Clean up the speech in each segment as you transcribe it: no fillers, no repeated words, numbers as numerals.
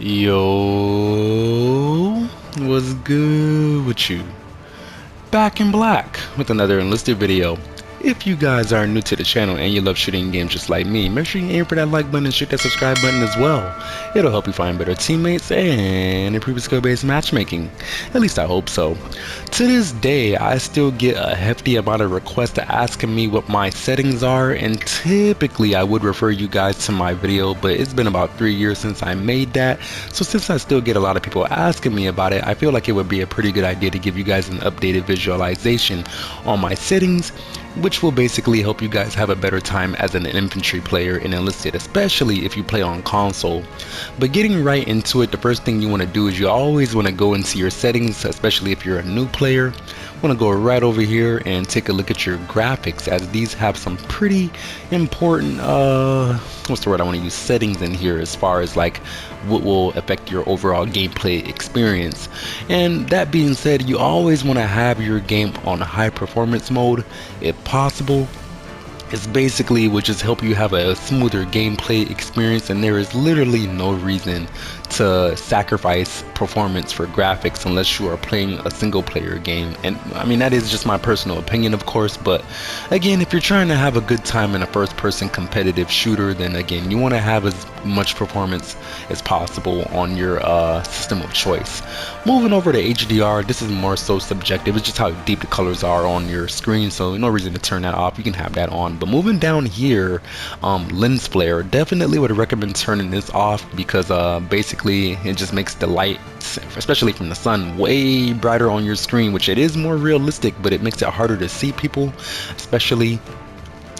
Yo, what's good with you? Back in black with another Enlisted video. If you guys are new to the channel and you love shooting games just like me, make sure you aim for that like button and shoot that subscribe button as well. It'll help you find better teammates and improve skill-based matchmaking. At least I hope so. To this day, I still get a hefty amount of requests asking me what my settings are, and typically I would refer you guys to my video, but it's been about 3 years since I made that. So since I still get a lot of people asking me about it, I feel like it would be a pretty good idea to give you guys an updated visualization on my settings, which will basically help you guys have a better time as an infantry player in Enlisted, especially if you play on console. But getting right into it, the first thing you want to do is you always want to go into your settings, especially if you're a new player. Want to go right over here and take a look at your graphics, as these have some pretty important what's the word I want to use, settings in here as far as like what will affect your overall gameplay experience. And that being said, you always want to have your game on high performance mode if possible. It's basically will just help you have a smoother gameplay experience, and there is literally no reason to sacrifice performance for graphics unless you are playing a single player game. And I mean, that is just my personal opinion, of course, but again, if you're trying to have a good time in a first person competitive shooter, then again, you want to have as much performance as possible on your system of choice. Moving over to HDR, this is more so subjective. It's just how deep the colors are on your screen, so no reason to turn that off. You can have that on. But moving down here, lens flare, definitely would recommend turning this off, because basically it just makes the light, especially from the sun, way brighter on your screen, which it is more realistic, but it makes it harder to see people, especially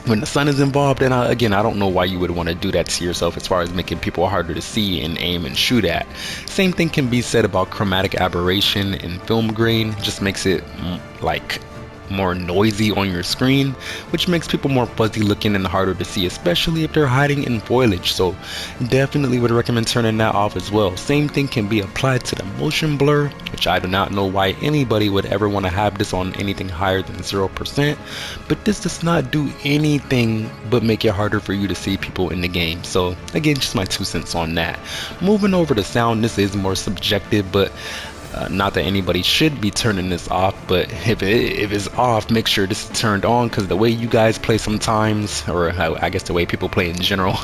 when the sun is involved. And again, I don't know why you would want to do that to yourself as far as making people harder to see and aim and shoot at. Same thing can be said about chromatic aberration and film grain. Just makes it like more noisy on your screen, which makes people more fuzzy looking and harder to see, especially if they're hiding in foliage. So definitely would recommend turning that off as well. Same thing can be applied to the motion blur, which I do not know why anybody would ever want to have this on anything higher than 0%, but this does not do anything but make it harder for you to see people in the game. So again, just my 2 cents on that. Moving over to sound, this is more subjective, but not that anybody should be turning this off, but if it's off, make sure this is turned on, because the way you guys play sometimes, or I guess the way people play in general,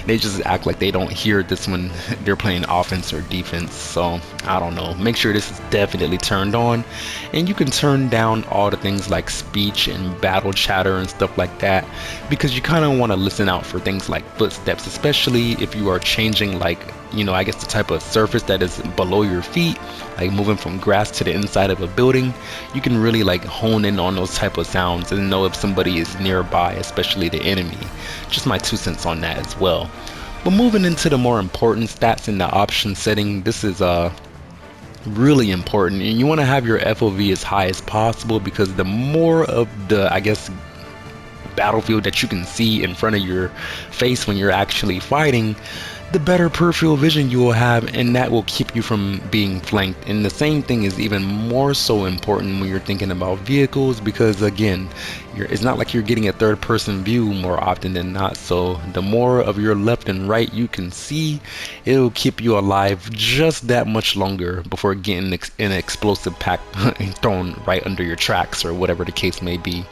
they just act like they don't hear this when they're playing offense or defense. So I don't know, make sure this is definitely turned on. And you can turn down all the things like speech and battle chatter and stuff like that, because you kind of want to listen out for things like footsteps, especially if you are changing, like, you know, I guess the type of surface that is below your feet, like moving from grass to the inside of a building. You can really like hone in on those type of sounds and know if somebody is nearby, especially the enemy. Just my 2 cents on that as well. But moving into the more important stats in the option setting, this is really important, and you want to have your FOV as high as possible, because the more of the, I guess, battlefield that you can see in front of your face when you're actually fighting, the better peripheral vision you will have, and that will keep you from being flanked. And the same thing is even more so important when you're thinking about vehicles, because again, it's not like you're getting a third person view more often than not. So the more of your left and right you can see, it'll keep you alive just that much longer before getting an explosive pack thrown right under your tracks, or whatever the case may be.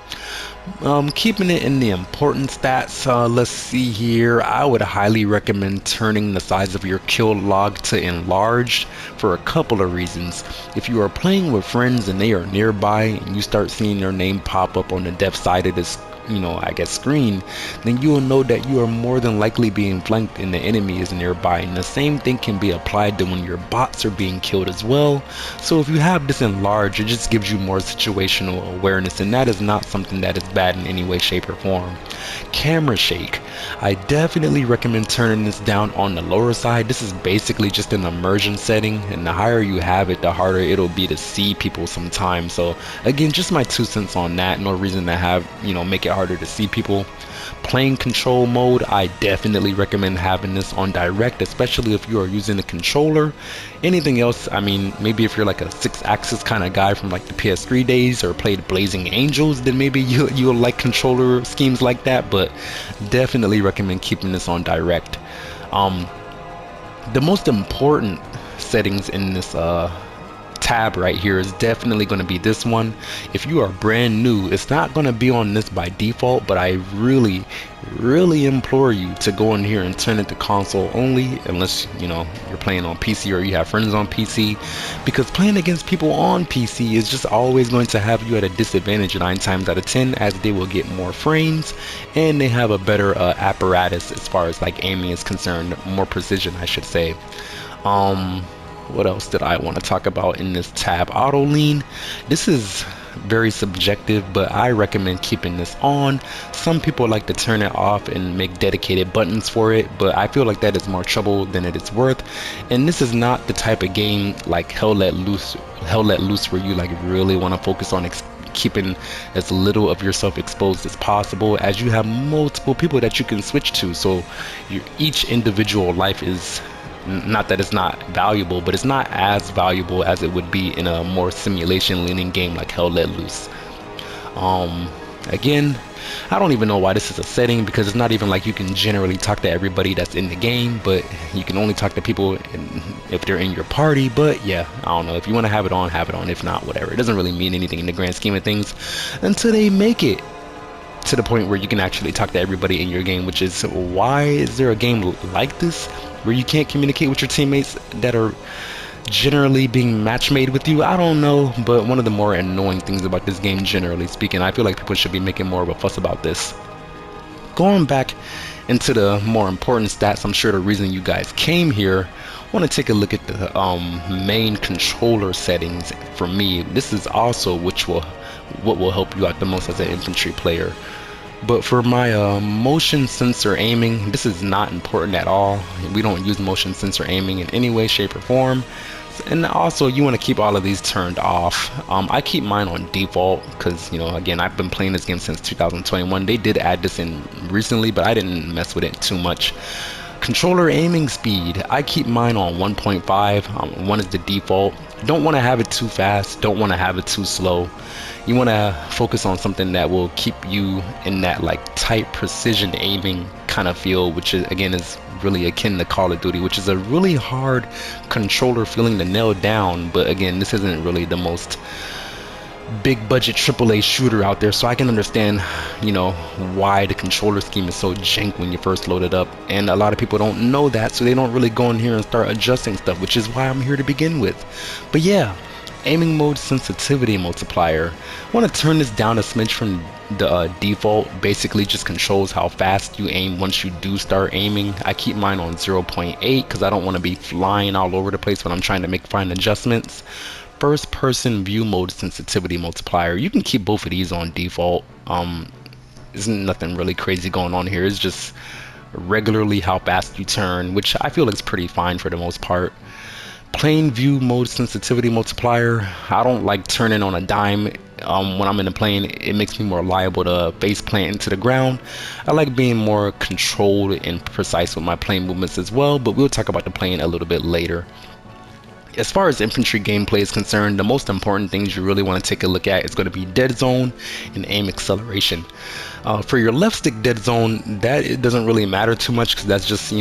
Keeping it in the important stats, let's see here, I would highly recommend turning the size of your kill log to enlarged for a couple of reasons. If you are playing with friends and they are nearby and you start seeing their name pop up on the left side of this, you know, I guess screen, then you will know that you are more than likely being flanked and the enemy is nearby. And the same thing can be applied to when your bots are being killed as well. So if you have this enlarged, it just gives you more situational awareness, and that is not something that is bad in any way, shape, or form. Camera shake, I definitely recommend turning this down on the lower side. This is basically just an immersion setting, and the higher you have it, the harder it'll be to see people sometimes. So again, just my 2 cents on that. No reason to have, you know, make it harder to see people. Playing control mode, I definitely recommend having this on direct, especially if you are using a controller. Anything else, I mean, maybe if you're like a 6-axis kind of guy from like the PS3 days, or played Blazing Angels, then maybe you'll like controller schemes like that, but definitely recommend keeping this on direct. The most important settings in this tab right here is definitely going to be this one. If you are brand new, it's not going to be on this by default, but I really implore you to go in here and turn it to console only, unless you're playing on PC or you have friends on PC, because playing against people on PC is just always going to have you at a disadvantage 9 times out of 10, as they will get more frames and they have a better apparatus as far as like aiming is concerned, more precision I should say. What else did I want to talk about in this tab? Auto lean. This is very subjective, but I recommend keeping this on. Some people like to turn it off and make dedicated buttons for it, but I feel like that is more trouble than it is worth. And this is not the type of game like Hell Let Loose where you like really want to focus on keeping as little of yourself exposed as possible, as you have multiple people that you can switch to. So each individual life is, not that it's not valuable, but it's not as valuable as it would be in a more simulation leaning game like Hell Let Loose. Again, I don't even know why this is a setting, because it's not even like you can generally talk to everybody that's in the game, but you can only talk to people if they're in your party. But yeah, I don't know, if you want to have it on, have it on. If not, whatever. It doesn't really mean anything in the grand scheme of things until they make it to the point where you can actually talk to everybody in your game, which is why is there a game like this where you can't communicate with your teammates that are generally being match made with you? I don't know, but one of the more annoying things about this game, generally speaking, I feel like people should be making more of a fuss about this. Going back into the more important stats, I'm sure the reason you guys came here, I want to take a look at the main controller settings. For me, this is also what will help you out the most as an infantry player. But for my motion sensor aiming, this is not important at all. We don't use motion sensor aiming in any way, shape, or form. And also, you want to keep all of these turned off. I keep mine on default because, again, I've been playing this game since 2021. They did add this in recently, but I didn't mess with it too much. Controller aiming speed, I keep mine on 1.5. 1 is the default. Don't want to have it too fast, don't want to have it too slow. You want to focus on something that will keep you in that like tight precision aiming kind of feel, which is, again, is really akin to Call of Duty, which is a really hard controller feeling to nail down. But again, this isn't really the most big budget AAA shooter out there, so I can understand why the controller scheme is so jank when you first load it up. And a lot of people don't know that, so they don't really go in here and start adjusting stuff, which is why I'm here to begin with. But yeah, aiming mode sensitivity multiplier, I want to turn this down a smidge from the default. Basically just controls how fast you aim once you do start aiming. I keep mine on 0.8 because I don't want to be flying all over the place when I'm trying to make fine adjustments. First person view mode sensitivity multiplier, you can keep both of these on default. There's nothing really crazy going on here. It's just regularly how fast you turn, which I feel is pretty fine for the most part. Plane view mode sensitivity multiplier, I don't like turning on a dime when I'm in the plane. It makes me more liable to face plant into the ground. I like being more controlled and precise with my plane movements as well, but we'll talk about the plane a little bit later. As far as infantry gameplay is concerned, the most important things you really want to take a look at is going to be dead zone and aim acceleration. For your left stick dead zone, it doesn't really matter too much, because that's just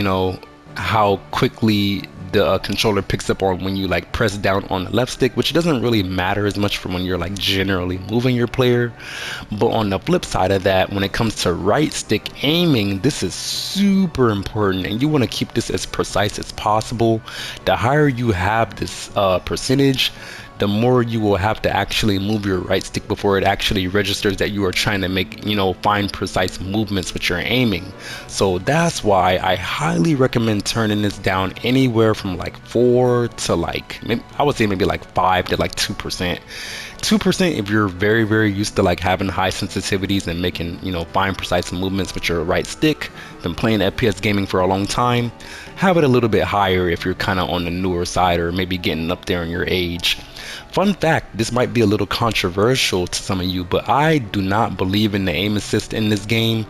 how quickly the controller picks up on when you like press down on the left stick, which doesn't really matter as much for when you're like generally moving your player. But on the flip side of that, when it comes to right stick aiming, this is super important, and you want to keep this as precise as possible. The higher you have this percentage, the more you will have to actually move your right stick before it actually registers that you are trying to make, fine precise movements with your aiming. So that's why I highly recommend turning this down anywhere from like 4 to like, I would say maybe like 5 to like 2%. 2% if you're very used to like having high sensitivities and making fine precise movements with your right stick, been playing FPS gaming for a long time. Have it a little bit higher if you're kind of on the newer side or maybe getting up there in your age. Fun fact, this might be a little controversial to some of you, but I do not believe in the aim assist in this game,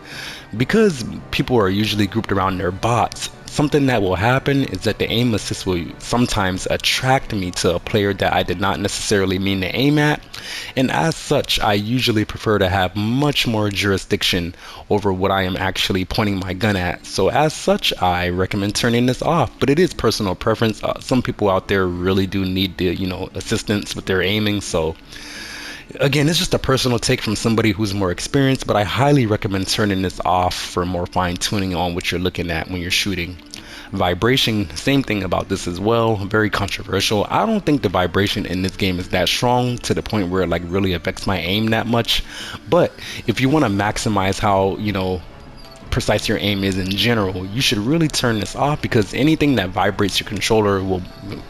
because people are usually grouped around their bots. something that will happen is that the aim assist will sometimes attract me to a player that I did not necessarily mean to aim at, and as such I usually prefer to have much more jurisdiction over what I am actually pointing my gun at. So as such, I recommend turning this off, but it is personal preference. Some people out there really do need the assistance with their aiming, so again, it's just a personal take from somebody who's more experienced, but I highly recommend turning this off for more fine tuning on what you're looking at when you're shooting. Vibration, same thing about this as well, very controversial. I don't think the vibration in this game is that strong to the point where it like really affects my aim that much, but if you want to maximize how precise your aim is in general, you should really turn this off, because anything that vibrates your controller will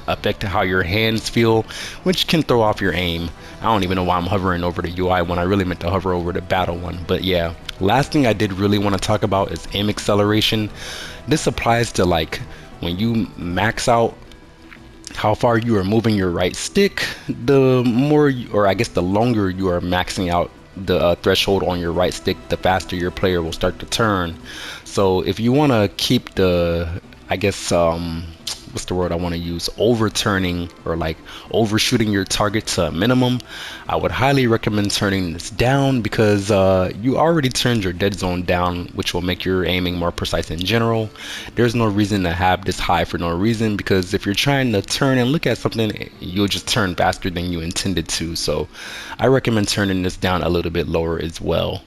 affect how your hands feel, which can throw off your aim. I don't even know why I'm hovering over the UI when I really meant to hover over the battle one. But yeah, last thing I did really want to talk about is aim acceleration. This applies to like when you max out how far you are moving your right stick, the more or I guess the longer you are maxing out the threshold on your right stick, the faster your player will start to turn. So if you want to keep the, I guess what's the word I want to use, overturning or like overshooting your target to a minimum, I would highly recommend turning this down, because you already turned your dead zone down, which will make your aiming more precise in general. There's no reason to have this high for no reason, because if you're trying to turn and look at something, you'll just turn faster than you intended to. So I recommend turning this down a little bit lower as well.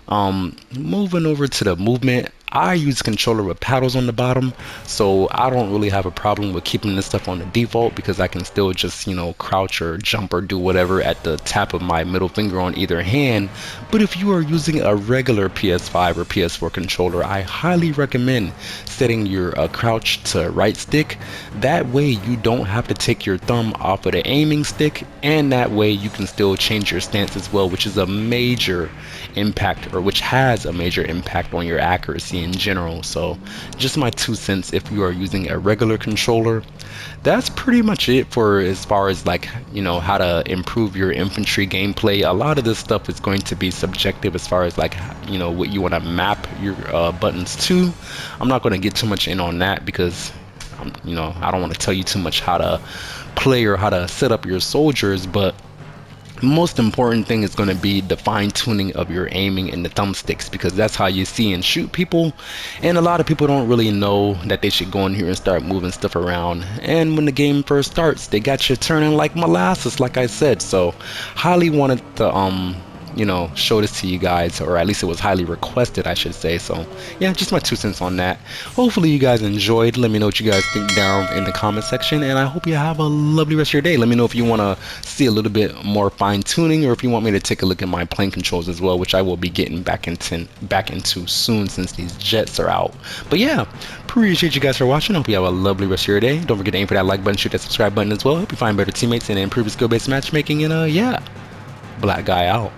Moving over to the movement, I use a controller with paddles on the bottom, so I don't really have a problem with keeping this stuff on the default, because I can still just crouch or jump or do whatever at the tap of my middle finger on either hand. But if you are using a regular PS5 or PS4 controller, I highly recommend setting your crouch to right stick. That way you don't have to take your thumb off of the aiming stick, and that way you can still change your stance as well, which is a major impact, or which has a major impact on your accuracy in general. So just my 2 cents if you are using a regular controller. That's pretty much it for as far as like how to improve your infantry gameplay. A lot of this stuff is going to be subjective as far as like what you want to map your buttons to. I'm not going to get too much in on that, because I don't want to tell you too much how to play or how to set up your soldiers, but most important thing is going to be the fine tuning of your aiming and the thumbsticks, because that's how you see and shoot people, and a lot of people don't really know that they should go in here and start moving stuff around. And when the game first starts, they got you turning like molasses, like I said. So highly wanted to show this to you guys, or at least it was highly requested, I should say. So yeah, just my 2 cents on that. Hopefully you guys enjoyed. Let me know what you guys think down in the comment section, and I hope you have a lovely rest of your day. Let me know if you want to see a little bit more fine tuning, or if you want me to take a look at my plane controls as well, which I will be getting back into soon, since these jets are out. But yeah, appreciate you guys for watching. Hope you have a lovely rest of your day. Don't forget to aim for that like button, shoot that subscribe button as well. Hope you find better teammates and improve skill-based matchmaking. And yeah, black guy out.